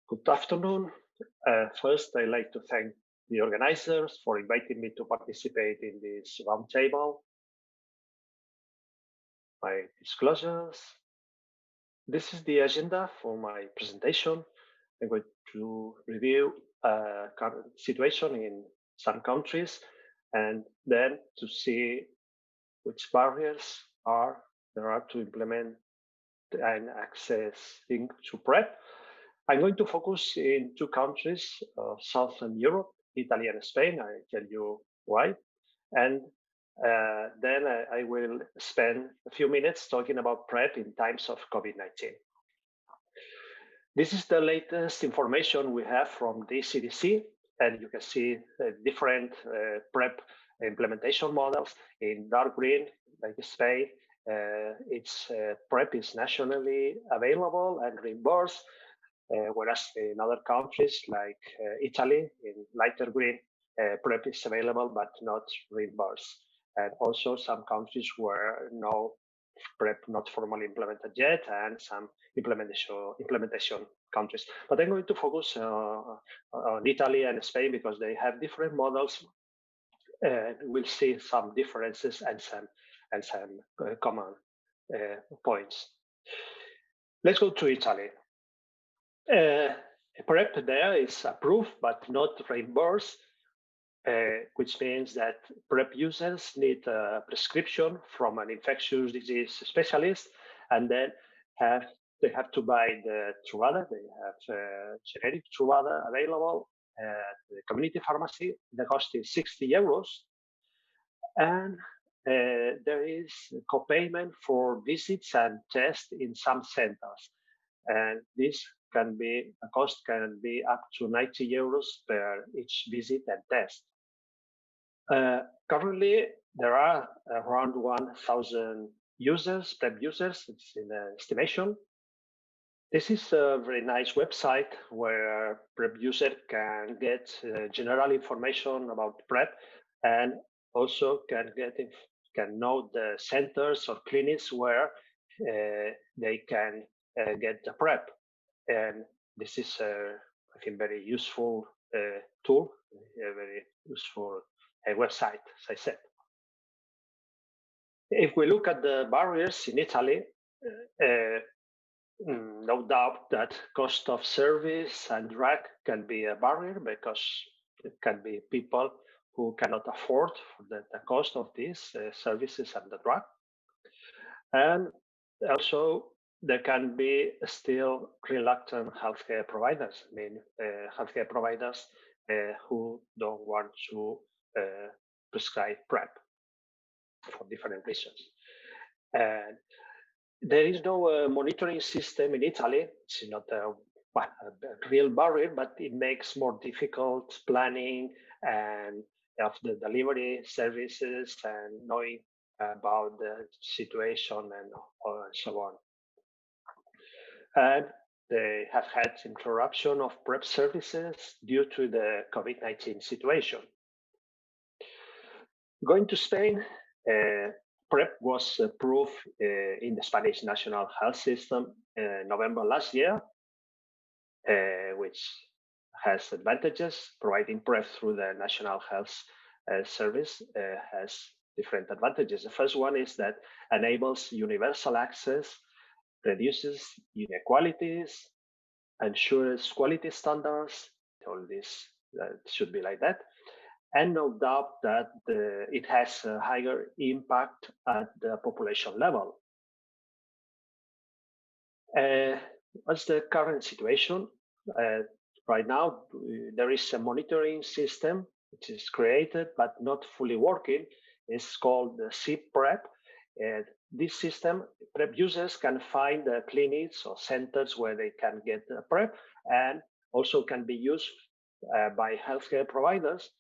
Good afternoon. First, I'd like to thank the organizers for inviting me to participate in this roundtable. My disclosures. This is the agenda for my presentation. I'm going to review current situation in some countries and then to see which barriers there are to implement and accessing to PrEP. I'm going to focus in two countries, Southern Europe, Italy and Spain. I'll tell you why. And then I will spend a few minutes talking about PrEP in times of COVID-19. This is the latest information we have from the CDC, and you can see different PrEP implementation models. In dark green, like Spain, PrEP is nationally available and reimbursed. Whereas in other countries like Italy, in lighter green, PrEP is available but not reimbursed. And also some countries where no PrEP not formally implemented yet, and some implementation countries. But I'm going to focus on Italy and Spain because they have different models. We'll see some differences and some common points. Let's go to Italy. PrEP there is approved but not reimbursed, which means that PrEP users need a prescription from an infectious disease specialist, and then they have to buy the Truvada. They have generic Truvada available at the community pharmacy. The cost is 60 euros, and there is co-payment for visits and tests in some centers, and this cost can be up to 90 euros per each visit and test. Currently, there are around 1,000 users, PrEP users, it's in an estimation. This is a very nice website where PrEP user can get general information about PrEP, and also can know the centers or clinics where they can get the PrEP. And this is, I think, very useful tool, a very useful website, as I said. If we look at the barriers in Italy, no doubt that cost of service and drug can be a barrier, because it can be people who cannot afford the cost of these services and the drug. And also, there can be still reluctant healthcare providers. I mean, healthcare providers who don't want to prescribe PrEP for different reasons. And there is no monitoring system in Italy. It's not a real barrier, but it makes more difficult planning and of the delivery services and knowing about the situation and so on. And they have had interruption of PrEP services due to the COVID-19 situation. Going to Spain, PrEP was approved in the Spanish National Health System in November last year, which has advantages. Providing PrEP through the National Health Service has different advantages. The first one is that enables universal access, reduces inequalities, ensures quality standards. All this should be like that. And no doubt that it has a higher impact at the population level. What's the current situation? Right now, there is a monitoring system which is created but not fully working. It's called the PrEP. This system, PrEP users can find the clinics or centers where they can get the PrEP, and also can be used by healthcare providers.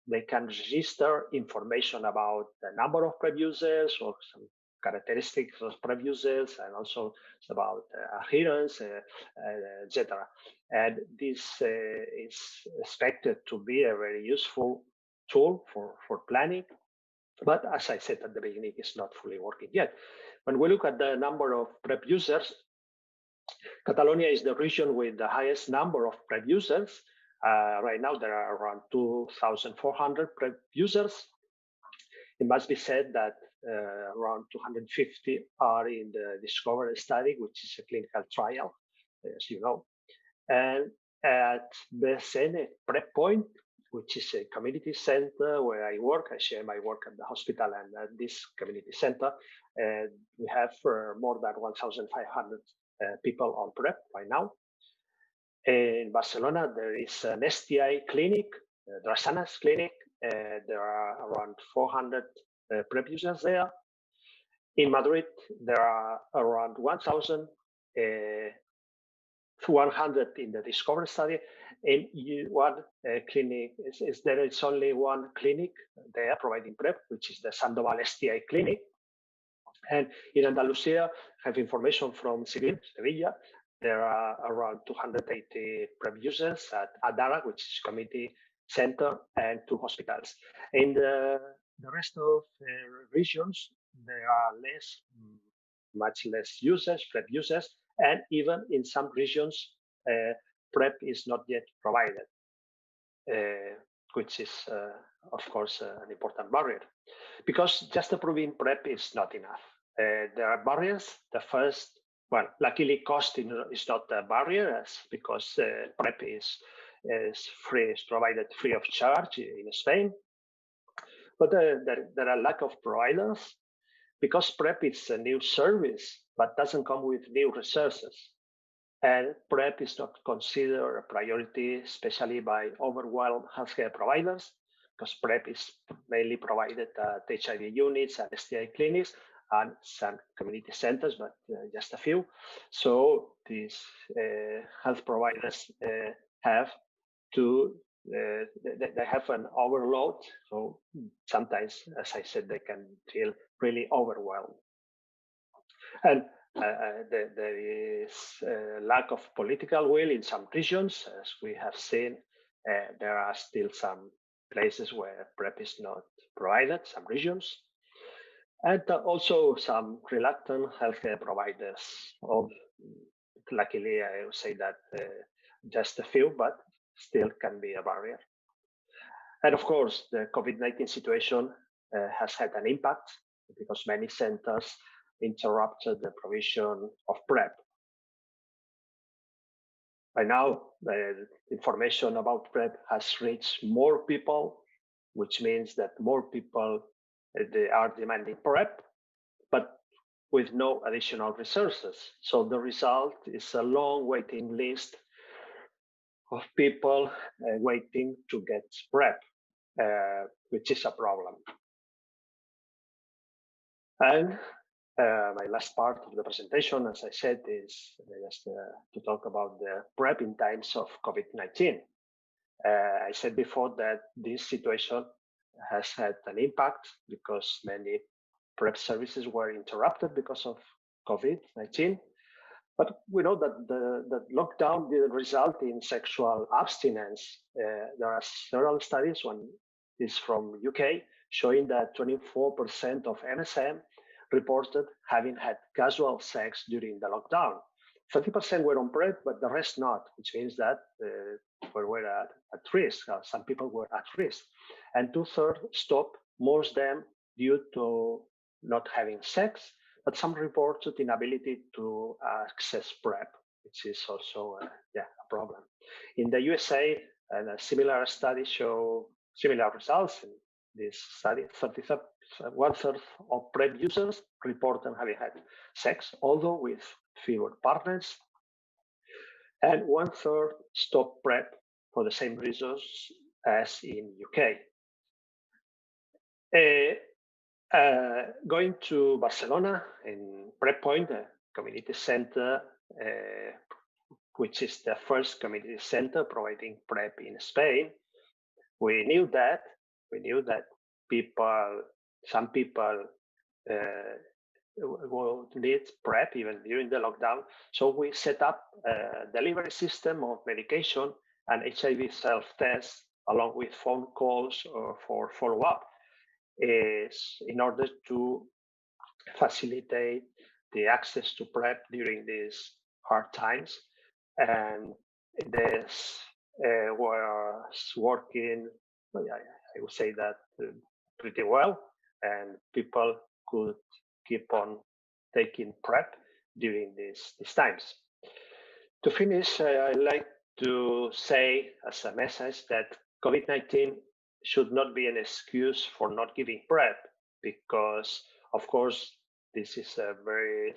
They can register information about the number of PrEP users or some characteristics of PrEP users, and also about adherence, etc. And this is expected to be a very useful tool for planning. But as I said at the beginning, it's not fully working yet. When we look at the number of PrEP users, Catalonia is the region with the highest number of PrEP users. Right now, there are around 2,400 PrEP users. It must be said that around 250 are in the Discover study, which is a clinical trial, as you know. And at BSN PrEP Point, which is a community center where I work, I share my work at the hospital and at this community center. And we have more than 1,500 people on PrEP right now. In Barcelona, there is an STI clinic, Drassanas clinic. There are around 400 PrEP users there. In Madrid, there are around 1,100 in the Discover study. In one clinic, there is only one clinic they are providing PrEP, which is the Sandoval STI clinic. And in Andalusia, I have information from Sevilla. There are around 280 PrEP users at Adara, which is community center, and 2 hospitals. In the rest of regions, there are much less users, PrEP users, and even in some regions, PrEP is not yet provided, which is, of course, an important barrier. Because just approving PrEP is not enough. There are barriers. The first, well, luckily cost is not a barrier because PrEP is free, is provided free of charge in Spain. But there are lack of providers because PrEP is a new service, but doesn't come with new resources. And PrEP is not considered a priority, especially by overwhelmed healthcare providers, because PrEP is mainly provided at HIV units and STI clinics and some community centers, but just a few. So these health providers have to, they have an overload. So sometimes, as I said, they can feel really overwhelmed. And there is a lack of political will in some regions, as we have seen. There are still some places where PrEP is not provided, some regions, and also some reluctant healthcare providers. Luckily, I would say that just a few, but still can be a barrier. And of course, the COVID-19 situation has had an impact because many centers interrupted the provision of PrEP. By now, the information about PrEP has reached more people, which means that more people they are demanding PrEP, but with no additional resources. So the result is a long waiting list of people waiting to get PrEP, which is a problem. And my last part of the presentation, as I said, is just to talk about the PrEP in times of COVID-19. I said before that this situation has had an impact because many PrEP services were interrupted because of COVID-19. But we know that the lockdown didn't result in sexual abstinence. There are several studies, one is from UK, showing that 24% of MSM reported having had casual sex during the lockdown. 30% were on PrEP, but the rest not, which means that were at risk. Some people were at risk. And 2/3 stopped, most of them due to not having sex, but some reported inability to access PrEP, which is also a problem. In the USA, a similar study show similar results. In this study, 1/3 of PrEP users reported having had sex, although with fewer partners, and 1/3 stopped PrEP for the same reasons as in UK. Going to Barcelona in PrEP Point, a community center, which is the first community center providing PrEP in Spain, we knew that some people will need PrEP even during the lockdown. So we set up a delivery system of medication and HIV self-tests along with phone calls for follow-up in order to facilitate the access to PrEP during this hard times. And this was working, I would say that pretty well, and people could keep on taking PrEP during these times. To finish, I'd like to say as a message that COVID-19 should not be an excuse for not giving PrEP, because, of course, this is a very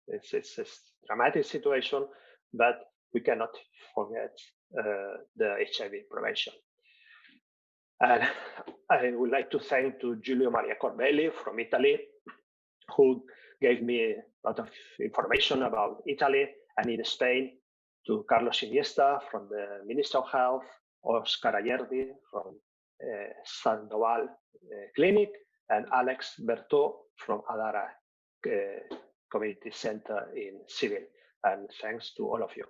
it's a dramatic situation, but we cannot forget the HIV prevention. And I would like to thank to Giulio Maria Corbelli from Italy, who gave me a lot of information about Italy, and in Spain, to Carlos Iniesta from the Ministry of Health, Oscar Ayerdi from Sandoval Clinic, and Alex Bertot from Adara Community Center in Seville. And thanks to all of you.